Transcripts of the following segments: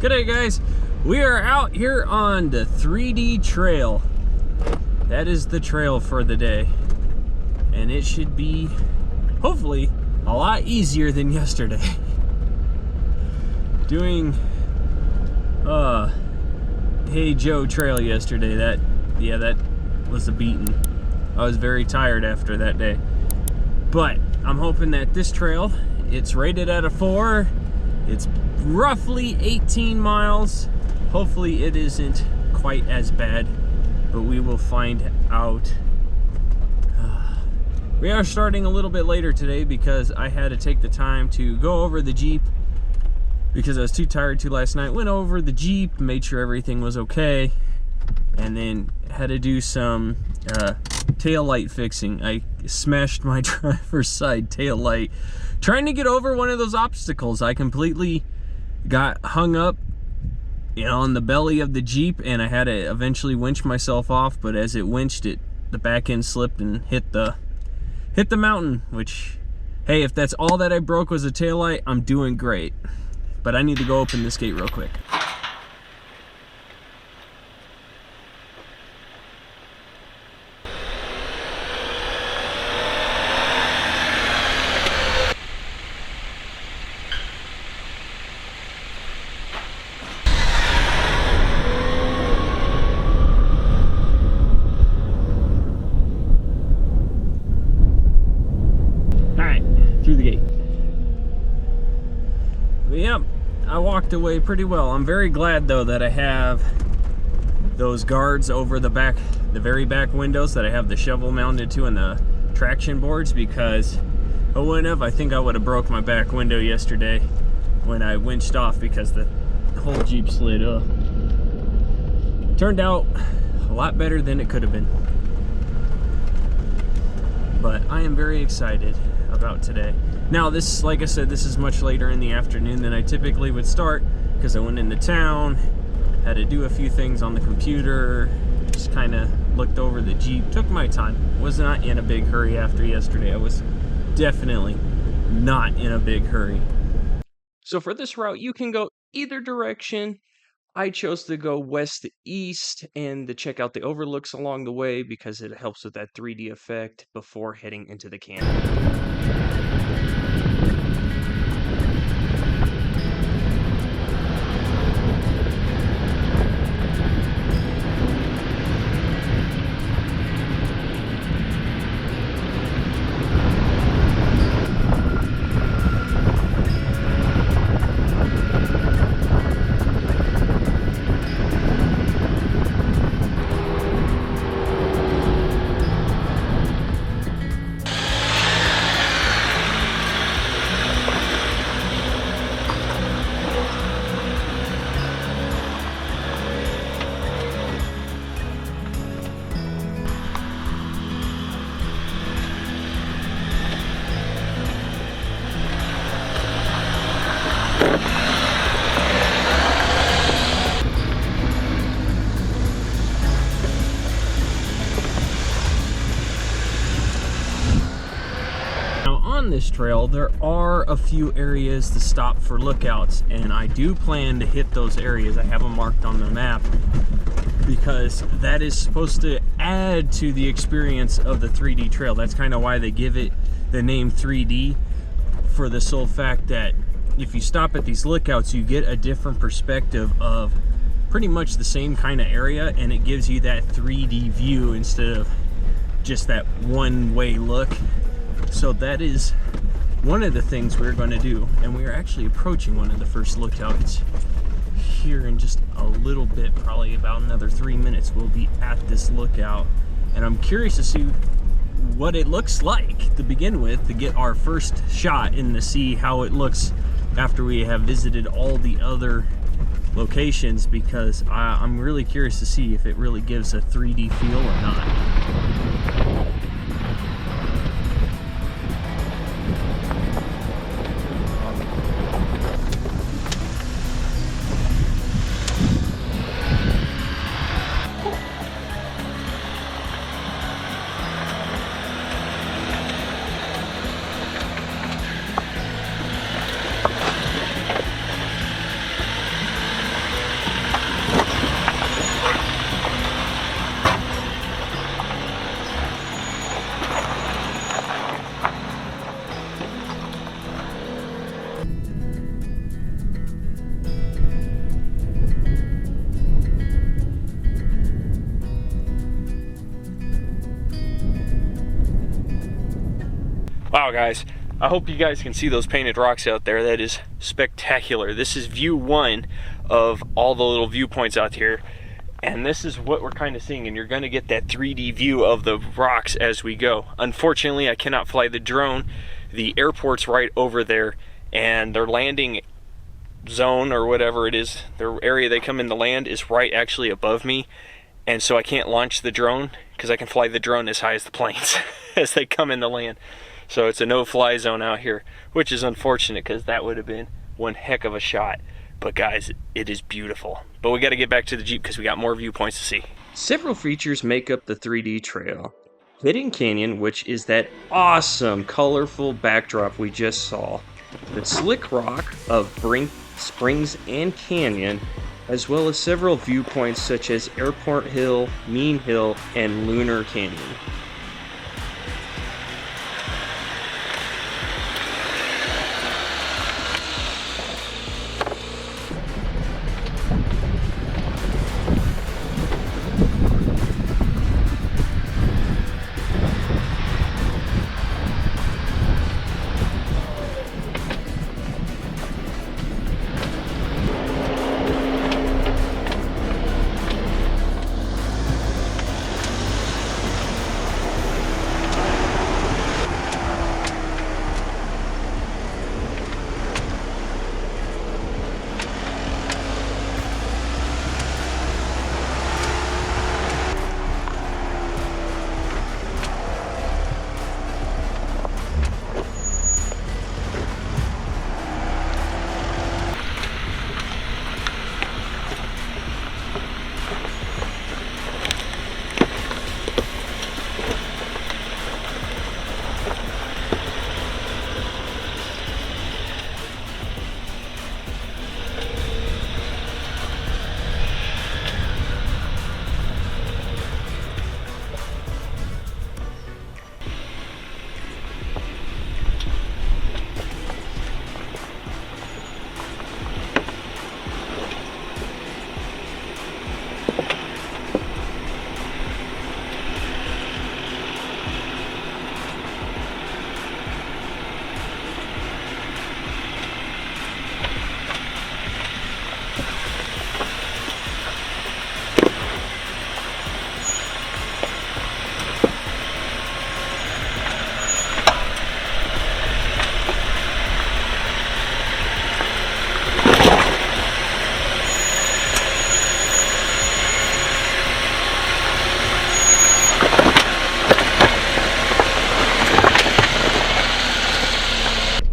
G'day guys, we are out here on the 3D trail. That is the trail for the day, and it should be hopefully a lot easier than yesterday. Doing Hey Joe trail yesterday, that was a beating. I was very tired after that day, but I'm hoping that this trail, it's rated at a 4. It's roughly 18 miles. Hopefully it isn't quite as bad, but we will find out. We are starting a little bit later today because I had to take the time to go over the Jeep because I was too tired to last night. Went over the Jeep, made sure everything was okay, and then had to do some tail light fixing. I smashed my driver's side tail light trying to get over one of those obstacles. I completely got hung up, on the belly of the Jeep, and I had to eventually winch myself off, but as it winched it, the back end slipped and hit the mountain, which, hey, if that's all that I broke was a tail light, I'm doing great. But I need to go open this gate real quick. Through the gate. But yep, I walked away pretty well. I'm very glad though that I have those guards over the very back windows that I have the shovel mounted to and the traction boards, because I wouldn't have, I think I would have broke my back window yesterday when I winched off because the whole Jeep slid up. Turned out a lot better than it could have been. But I am very excited about today. Now this, like I said, this is much later in the afternoon than I typically would start because I went into town, had to do a few things on the computer, just kind of looked over the Jeep, took my time. Was not in a big hurry after yesterday. I was definitely not in a big hurry. So for this route, you can go either direction. I chose to go west to east and to check out the overlooks along the way because it helps with that 3D effect before heading into the canyon. On this trail, there are a few areas to stop for lookouts, and I do plan to hit those areas. I have them marked on the map because that is supposed to add to the experience of the 3D trail. That's kind of why they give it the name 3D, for the sole fact that if you stop at these lookouts, you get a different perspective of pretty much the same kind of area, and it gives you that 3D view instead of just that one-way look. So that is one of the things we're going to do, and we are actually approaching one of the first lookouts here in just a little bit. Probably about another 3 minutes we'll be at this lookout, and I'm curious to see what it looks like to begin with, to get our first shot and to see how it looks after we have visited all the other locations, because I'm really curious to see if it really gives a 3D feel or not. Wow, guys, I hope you guys can see those painted rocks out there. That is spectacular. This is view one of all the little viewpoints out here, and this is what we're kind of seeing, and you're going to get that 3D view of the rocks as we go. Unfortunately, I cannot fly the drone. The airport's right over there, and their landing zone, or whatever it is, the area they come in to land, is right actually above me, and so I can't launch the drone because I can fly the drone as high as the planes as they come in to land. So it's a no-fly zone out here, which is unfortunate because that would have been one heck of a shot. But guys, it is beautiful. But we got to get back to the Jeep because we got more viewpoints to see. Several features make up the 3D trail. Hidden Canyon, which is that awesome, colorful backdrop we just saw. The slick rock of Springs and Canyon, as well as several viewpoints such as Airport Hill, Mean Hill, and Lunar Canyon.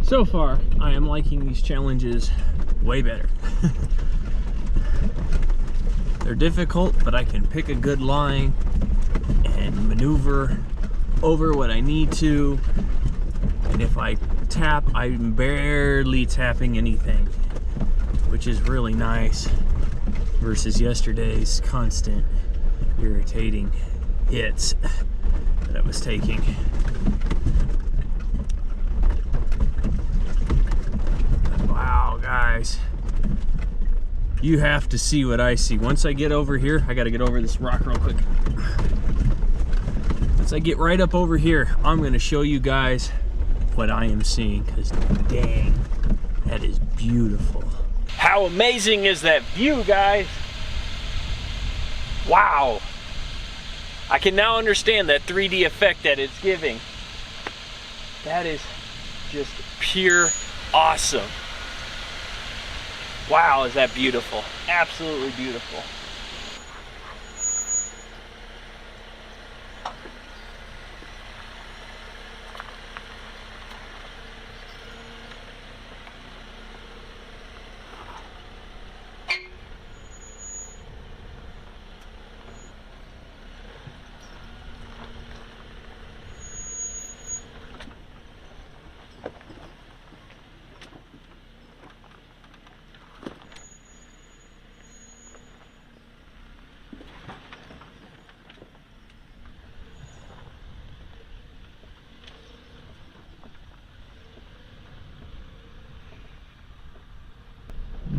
So far, I am liking these challenges way better. They're difficult, but I can pick a good line and maneuver over what I need to. And if I tap, I'm barely tapping anything, which is really nice versus yesterday's constant irritating hits that I was taking. Guys, you have to see what I see. Once I get over here, I got to get over this rock real quick. Once I get right up over here, I'm going to show you guys what I am seeing, because dang, that is beautiful. How amazing is that view, guys? Wow. I can now understand that 3D effect that it's giving. That is just pure awesome. Wow, is that beautiful. Absolutely beautiful.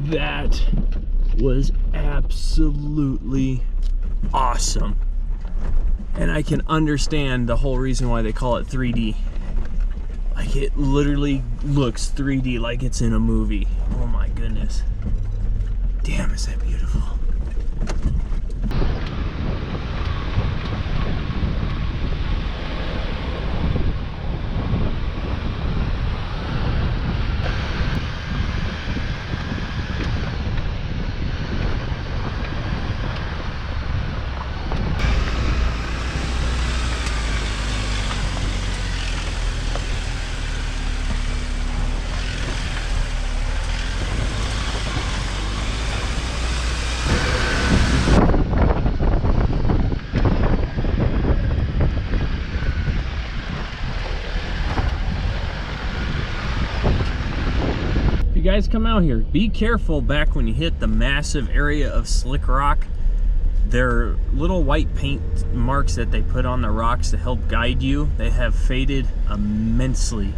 That was absolutely awesome. And I can understand the whole reason why they call it 3D. Like, it literally looks 3D, like it's in a movie. Oh my goodness. Damn, is that beautiful. Guys, come out here. Be careful back when you hit the massive area of slick rock. There are little white paint marks that they put on the rocks to help guide you. They have faded immensely.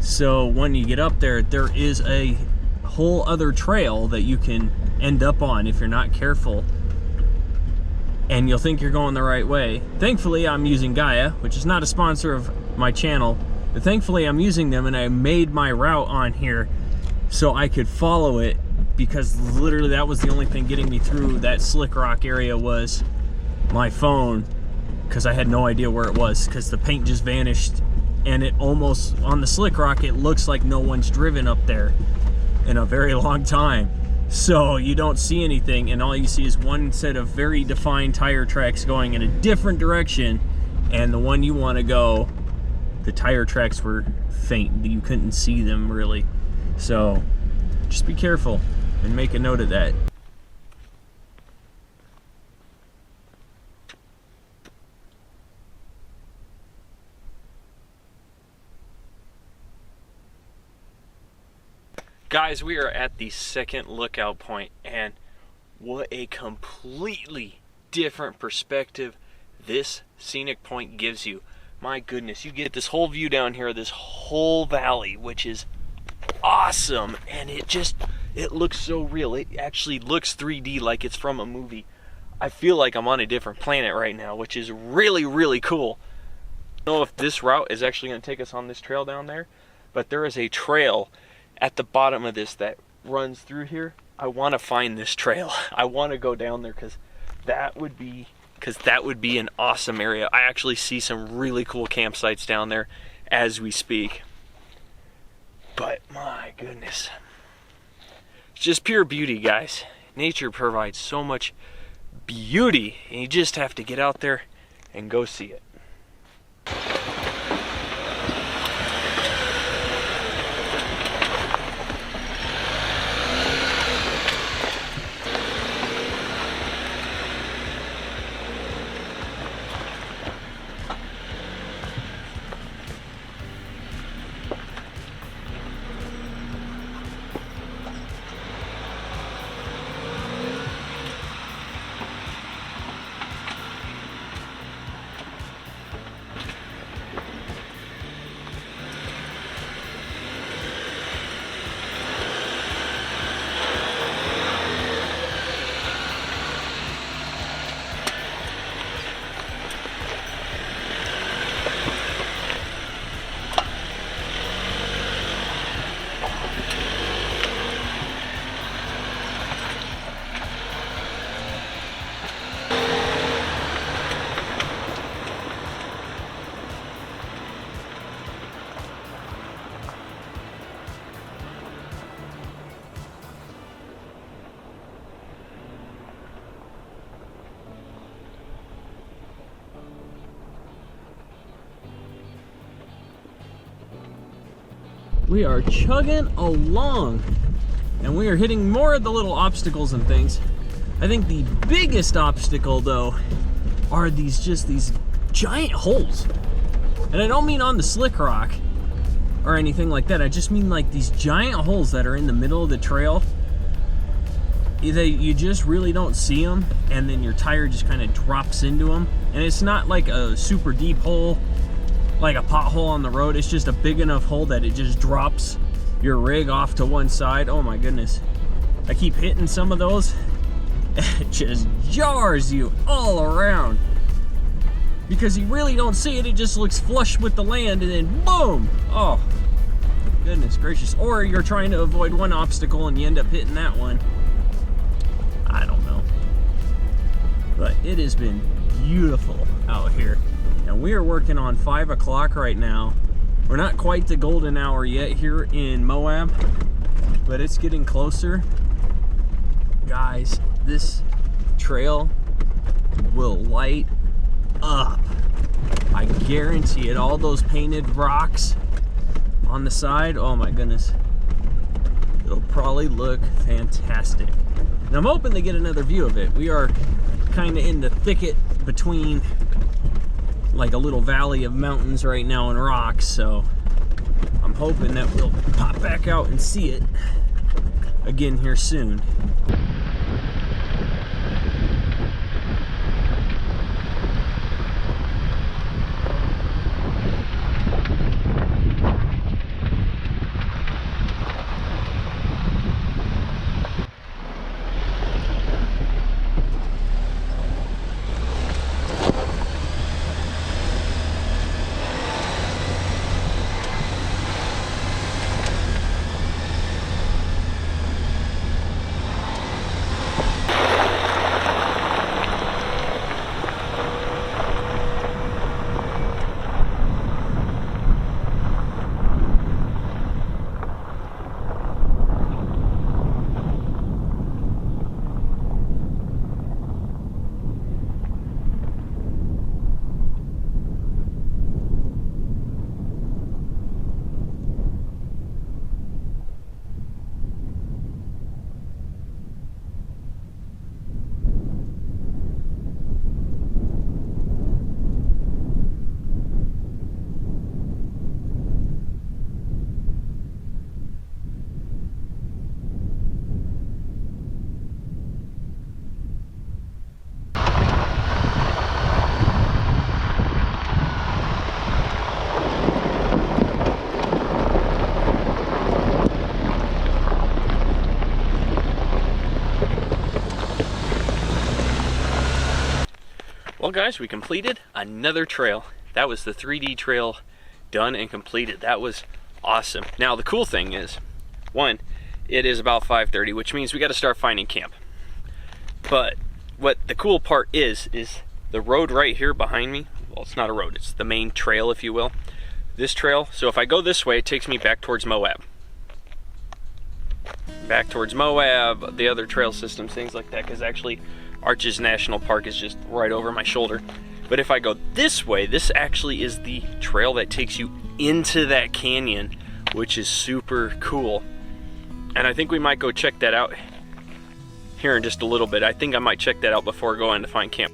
So when you get up there, there is a whole other trail that you can end up on if you're not careful. And you'll think you're going the right way. Thankfully, I'm using Gaia, which is not a sponsor of my channel. But thankfully, I'm using them, and I made my route on here so I could follow it, because literally that was the only thing getting me through that slick rock area was my phone, because I had no idea where it was, because the paint just vanished, and it almost, on the slick rock, it looks like no one's driven up there in a very long time. So you don't see anything, and all you see is one set of very defined tire tracks going in a different direction, and the one you want to go, the tire tracks were faint. You couldn't see them really. So just be careful and make a note of that. Guys, we are at the second lookout point, and what a completely different perspective this scenic point gives you. My goodness, you get this whole view down here, this whole valley, which is awesome, and it looks so real. It actually looks 3D, like it's from a movie. I feel like I'm on a different planet right now, which is really, really cool. I don't know if this route is actually going to take us on this trail down there, but there is a trail at the bottom of this that runs through here. I want to find this trail. I want to go down there, because that would be an awesome area. I actually see some really cool campsites down there as we speak. But my goodness, it's just pure beauty, guys. Nature provides so much beauty, and you just have to get out there and go see it. We are chugging along, and we are hitting more of the little obstacles and things. I think the biggest obstacle, though, are these giant holes. And I don't mean on the slick rock or anything like that. I just mean like these giant holes that are in the middle of the trail. You just really don't see them, and then your tire just kind of drops into them. And it's not like a super deep hole, like a pothole on the road. It's just a big enough hole that it just drops your rig off to one side. Oh my goodness. I keep hitting some of those. It just jars you all around. because you really don't see it. It just looks flush with the land, and then boom! Oh, goodness gracious. Or you're trying to avoid one obstacle and you end up hitting that one. I don't know. But it has been beautiful out here. And we are working on 5 o'clock right now. We're not quite the golden hour yet here in Moab, but it's getting closer. Guys, this trail will light up. I guarantee it. All those painted rocks on the side, oh my goodness, it'll probably look fantastic. And I'm hoping to get another view of it. We are kind of in the thicket between like a little valley of mountains right now and rocks, so I'm hoping that we'll pop back out and see it again here soon. Well guys, we completed another trail. That was the 3D trail done and completed. That was awesome. Now the cool thing is, one, it is about 5:30, which means we got to start finding camp. But what the cool part is the road right here behind me. Well, it's not a road, it's the main trail, if you will. This trail, so if I go this way, it takes me back towards Moab. Back towards Moab, the other trail systems, things like that, because actually Arches National Park is just right over my shoulder. But if I go this way, this actually is the trail that takes you into that canyon, which is super cool. And I think we might go check that out here in just a little bit. I think I might check that out before going to find camp.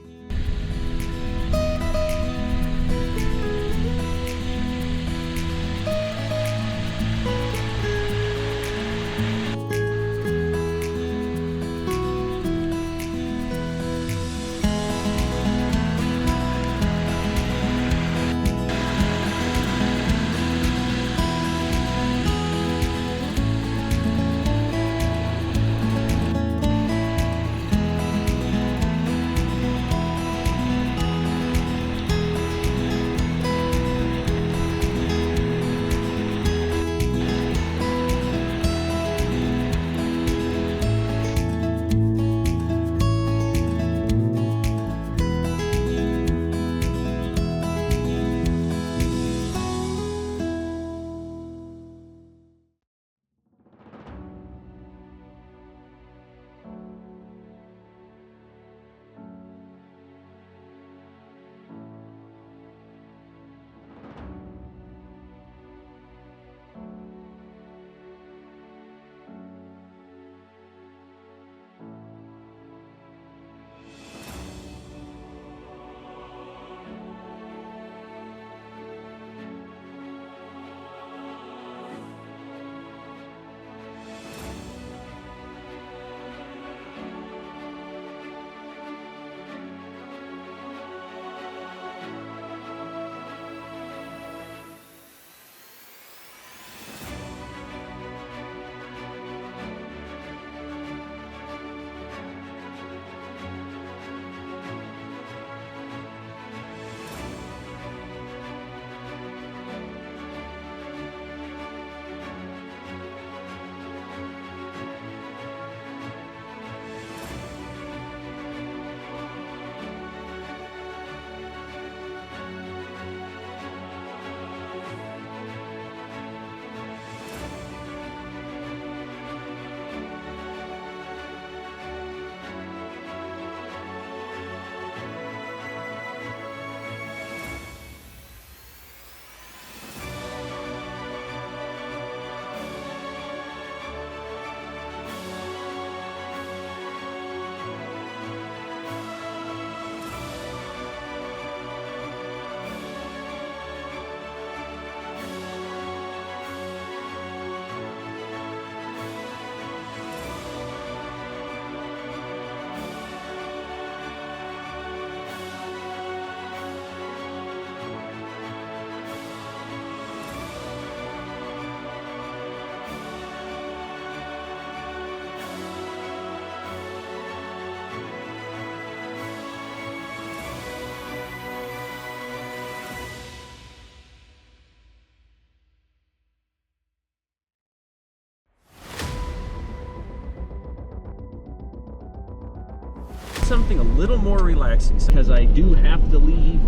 something a little more relaxing because I do have to leave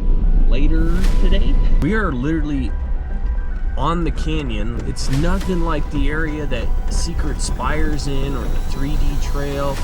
later today. We are literally on the canyon. It's nothing like the area that Secret Spire's in or the 3D trail.